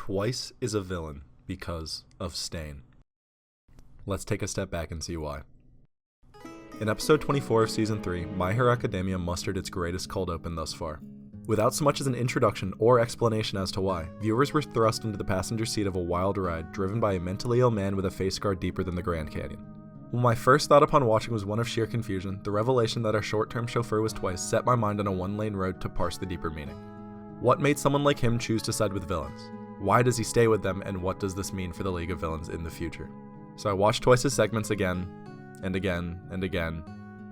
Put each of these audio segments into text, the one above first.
Twice is a villain because of Stain. Let's take a step back and see why. In episode 24 of season 3, My Hero Academia mustered its greatest cold open thus far. Without so much as an introduction or explanation as to why, viewers were thrust into the passenger seat of a wild ride driven by a mentally ill man with a face scar deeper than the Grand Canyon. While my first thought upon watching was one of sheer confusion, the revelation that our short-term chauffeur was Twice set my mind on a one-lane road to parse the deeper meaning. What made someone like him choose to side with villains? Why does he stay with them, and what does this mean for the League of Villains in the future? So I watched Twice's segments again, and again, and again,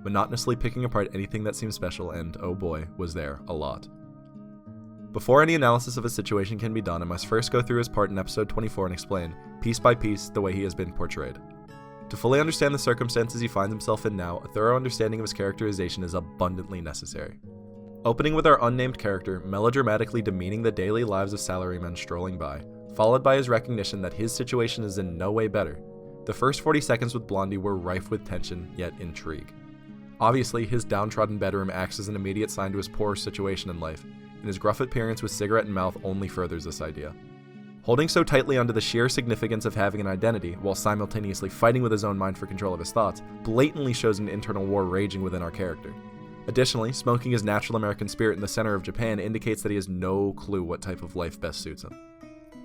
monotonously picking apart anything that seemed special, and oh boy, was there a lot. Before any analysis of his situation can be done, I must first go through his part in episode 24 and explain, piece by piece, the way he has been portrayed. To fully understand the circumstances he finds himself in now, a thorough understanding of his characterization is abundantly necessary. Opening with our unnamed character, melodramatically demeaning the daily lives of salarymen strolling by, followed by his recognition that his situation is in no way better. The first 40 seconds with Blondie were rife with tension, yet intrigue. Obviously, his downtrodden bedroom acts as an immediate sign to his poor situation in life, and his gruff appearance with cigarette in mouth only furthers this idea. Holding so tightly onto the sheer significance of having an identity, while simultaneously fighting with his own mind for control of his thoughts, blatantly shows an internal war raging within our character. Additionally, smoking his natural American spirit in the center of Japan indicates that he has no clue what type of life best suits him.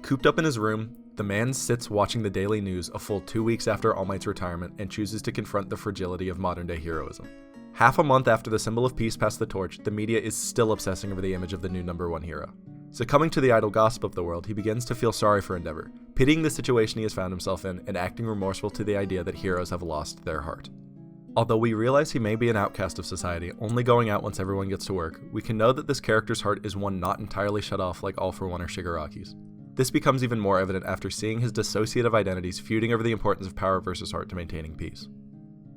Cooped up in his room, the man sits watching the daily news a full 2 weeks after All Might's retirement and chooses to confront the fragility of modern-day heroism. Half a month after the symbol of peace passed the torch, the media is still obsessing over the image of the new #1 hero. Succumbing to the idle gossip of the world, he begins to feel sorry for Endeavor, pitying the situation he has found himself in and acting remorseful to the idea that heroes have lost their heart. Although we realize he may be an outcast of society, only going out once everyone gets to work, we can know that this character's heart is one not entirely shut off like All For One or Shigaraki's. This becomes even more evident after seeing his dissociative identities feuding over the importance of power versus heart to maintaining peace.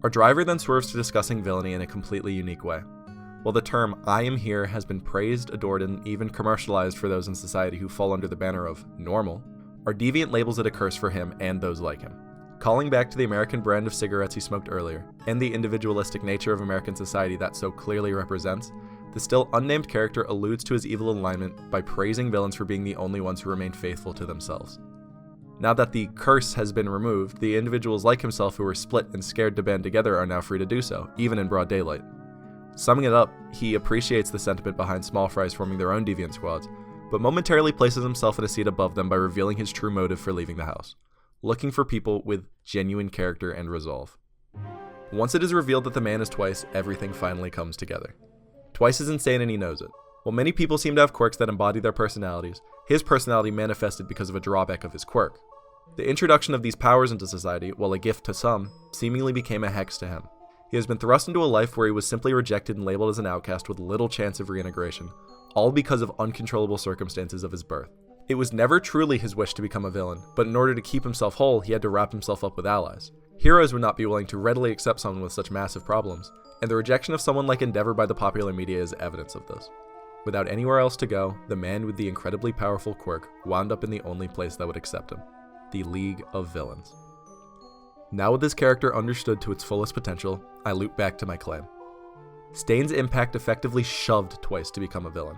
Our driver then swerves to discussing villainy in a completely unique way. While the term "I am here" has been praised, adored, and even commercialized for those in society who fall under the banner of normal, our deviant labels it a curse for him and those like him. Calling back to the American brand of cigarettes he smoked earlier, and the individualistic nature of American society that so clearly represents, the still unnamed character alludes to his evil alignment by praising villains for being the only ones who remain faithful to themselves. Now that the curse has been removed, the individuals like himself who were split and scared to band together are now free to do so, even in broad daylight. Summing it up, he appreciates the sentiment behind small fries forming their own deviant squads, but momentarily places himself in a seat above them by revealing his true motive for leaving the house. Looking for people with genuine character and resolve. Once it is revealed that the man is Twice, everything finally comes together. Twice is insane and he knows it. While many people seem to have quirks that embody their personalities, his personality manifested because of a drawback of his quirk. The introduction of these powers into society, while a gift to some, seemingly became a hex to him. He has been thrust into a life where he was simply rejected and labeled as an outcast with little chance of reintegration, all because of uncontrollable circumstances of his birth. It was never truly his wish to become a villain, but in order to keep himself whole, he had to wrap himself up with allies. Heroes would not be willing to readily accept someone with such massive problems, and the rejection of someone like Endeavor by the popular media is evidence of this. Without anywhere else to go, the man with the incredibly powerful quirk wound up in the only place that would accept him, the League of Villains. Now with this character understood to its fullest potential, I loop back to my claim. Stain's impact effectively shoved Twice to become a villain.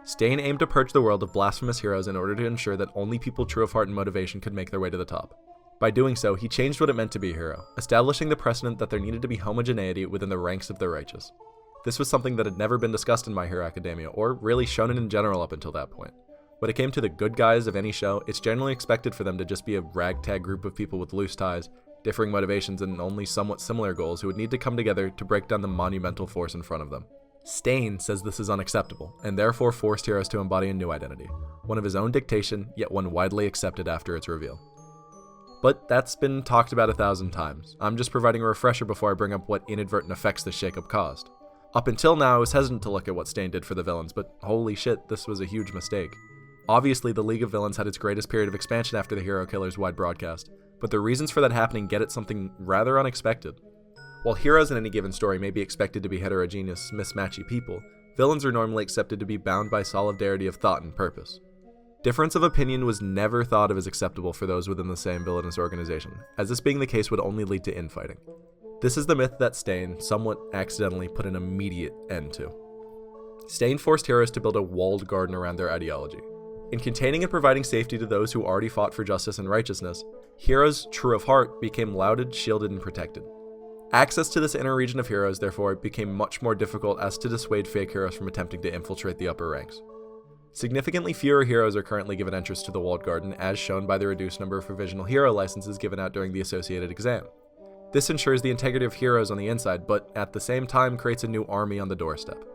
Stain aimed to purge the world of blasphemous heroes in order to ensure that only people true of heart and motivation could make their way to the top. By doing so, he changed what it meant to be a hero, establishing the precedent that there needed to be homogeneity within the ranks of the righteous. This was something that had never been discussed in My Hero Academia, or really shonen in general up until that point. When it came to the good guys of any show, it's generally expected for them to just be a ragtag group of people with loose ties, differing motivations, and only somewhat similar goals who would need to come together to break down the monumental force in front of them. Stain says this is unacceptable, and therefore forced heroes to embody a new identity, one of his own dictation, yet one widely accepted after its reveal. But that's been talked about 1,000 times. I'm just providing a refresher before I bring up what inadvertent effects this shakeup caused. Up until now, I was hesitant to look at what Stain did for the villains, but holy shit, this was a huge mistake. Obviously, the League of Villains had its greatest period of expansion after the Hero Killer's wide broadcast, but the reasons for that happening get at something rather unexpected. While heroes in any given story may be expected to be heterogeneous, mismatchy people, villains are normally accepted to be bound by solidarity of thought and purpose. Difference of opinion was never thought of as acceptable for those within the same villainous organization, as this being the case would only lead to infighting. This is the myth that Stain, somewhat accidentally, put an immediate end to. Stain forced heroes to build a walled garden around their ideology. In containing and providing safety to those who already fought for justice and righteousness, heroes true of heart became lauded, shielded, and protected. Access to this inner region of heroes, therefore, became much more difficult as to dissuade fake heroes from attempting to infiltrate the upper ranks. Significantly fewer heroes are currently given entrance to the Walled Garden, as shown by the reduced number of provisional hero licenses given out during the associated exam. This ensures the integrity of heroes on the inside, but at the same time creates a new army on the doorstep.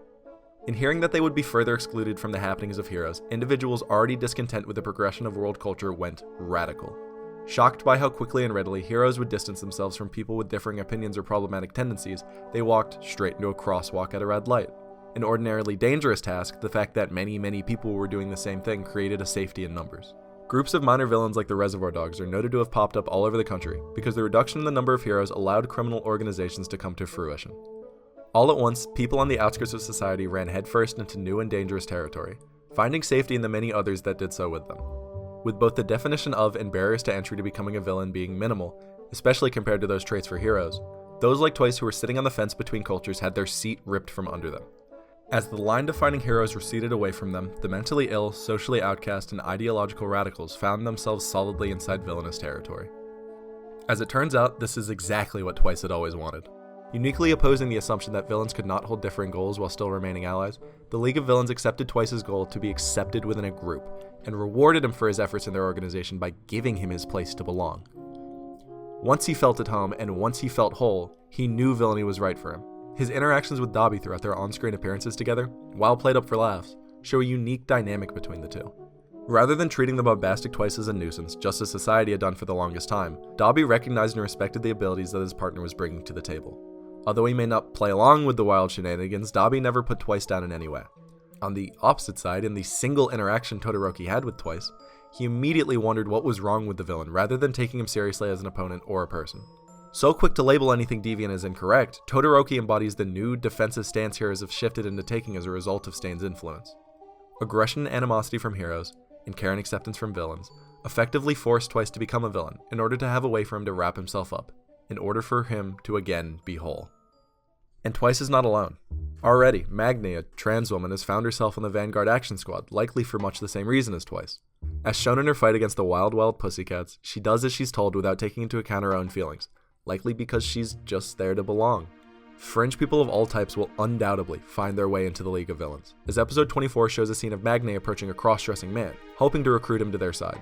In hearing that they would be further excluded from the happenings of heroes, individuals already discontent with the progression of world culture went radical. Shocked by how quickly and readily heroes would distance themselves from people with differing opinions or problematic tendencies, they walked straight into a crosswalk at a red light. An ordinarily dangerous task, the fact that many people were doing the same thing created a safety in numbers. Groups of minor villains like the Reservoir Dogs are noted to have popped up all over the country because the reduction in the number of heroes allowed criminal organizations to come to fruition. All at once, people on the outskirts of society ran headfirst into new and dangerous territory, finding safety in the many others that did so with them. With both the definition of and barriers to entry to becoming a villain being minimal, especially compared to those traits for heroes, those like Twice who were sitting on the fence between cultures had their seat ripped from under them. As the line defining heroes receded away from them, the mentally ill, socially outcast, and ideological radicals found themselves solidly inside villainous territory. As it turns out, this is exactly what Twice had always wanted. Uniquely opposing the assumption that villains could not hold differing goals while still remaining allies, the League of Villains accepted Twice's goal to be accepted within a group, and rewarded him for his efforts in their organization by giving him his place to belong. Once he felt at home, and once he felt whole, he knew villainy was right for him. His interactions with Dobby throughout their on-screen appearances together, while played up for laughs, show a unique dynamic between the two. Rather than treating the bombastic Twice as a nuisance, just as society had done for the longest time, Dobby recognized and respected the abilities that his partner was bringing to the table. Although he may not play along with the wild shenanigans, Dobby never put Twice down in any way. On the opposite side, in the single interaction Todoroki had with Twice, he immediately wondered what was wrong with the villain rather than taking him seriously as an opponent or a person. So quick to label anything deviant as incorrect, Todoroki embodies the new defensive stance heroes have shifted into taking as a result of Stain's influence. Aggression and animosity from heroes, and care and acceptance from villains, effectively forced Twice to become a villain in order to have a way for him to wrap himself up, in order for him to again be whole. And Twice is not alone. Already, Magni, a trans woman, has found herself on the Vanguard Action Squad, likely for much the same reason as Twice. As shown in her fight against the Wild Pussycats, she does as she's told without taking into account her own feelings, likely because she's just there to belong. Fringe people of all types will undoubtedly find their way into the League of Villains, as episode 24 shows a scene of Magni approaching a cross-dressing man, hoping to recruit him to their side.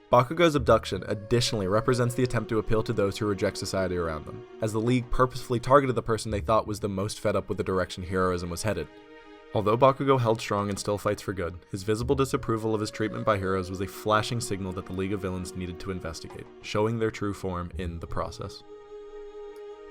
Bakugo's abduction additionally represents the attempt to appeal to those who reject society around them, as the League purposefully targeted the person they thought was the most fed up with the direction heroism was headed. Although Bakugo held strong and still fights for good, his visible disapproval of his treatment by heroes was a flashing signal that the League of Villains needed to investigate, showing their true form in the process.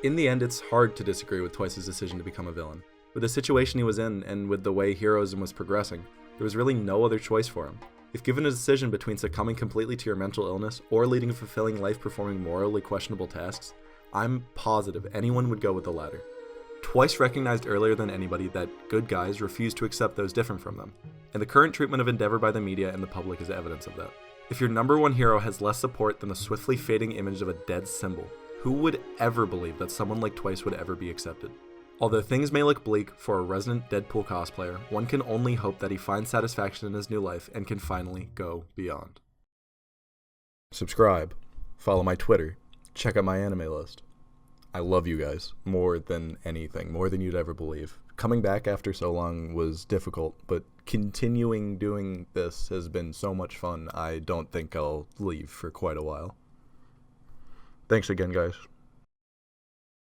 In the end, it's hard to disagree with Twice's decision to become a villain. With the situation he was in, and with the way heroism was progressing, there was really no other choice for him. If given a decision between succumbing completely to your mental illness or leading a fulfilling life performing morally questionable tasks, I'm positive anyone would go with the latter. Twice recognized earlier than anybody that good guys refuse to accept those different from them, and the current treatment of Endeavor by the media and the public is evidence of that. If your number one hero has less support than the swiftly fading image of a dead symbol, who would ever believe that someone like Twice would ever be accepted? Although things may look bleak for a resident Deadpool cosplayer, one can only hope that he finds satisfaction in his new life and can finally go beyond. Subscribe, follow my Twitter, check out my anime list. I love you guys more than anything, more than you'd ever believe. Coming back after so long was difficult, but continuing doing this has been so much fun, I don't think I'll leave for quite a while. Thanks again, guys.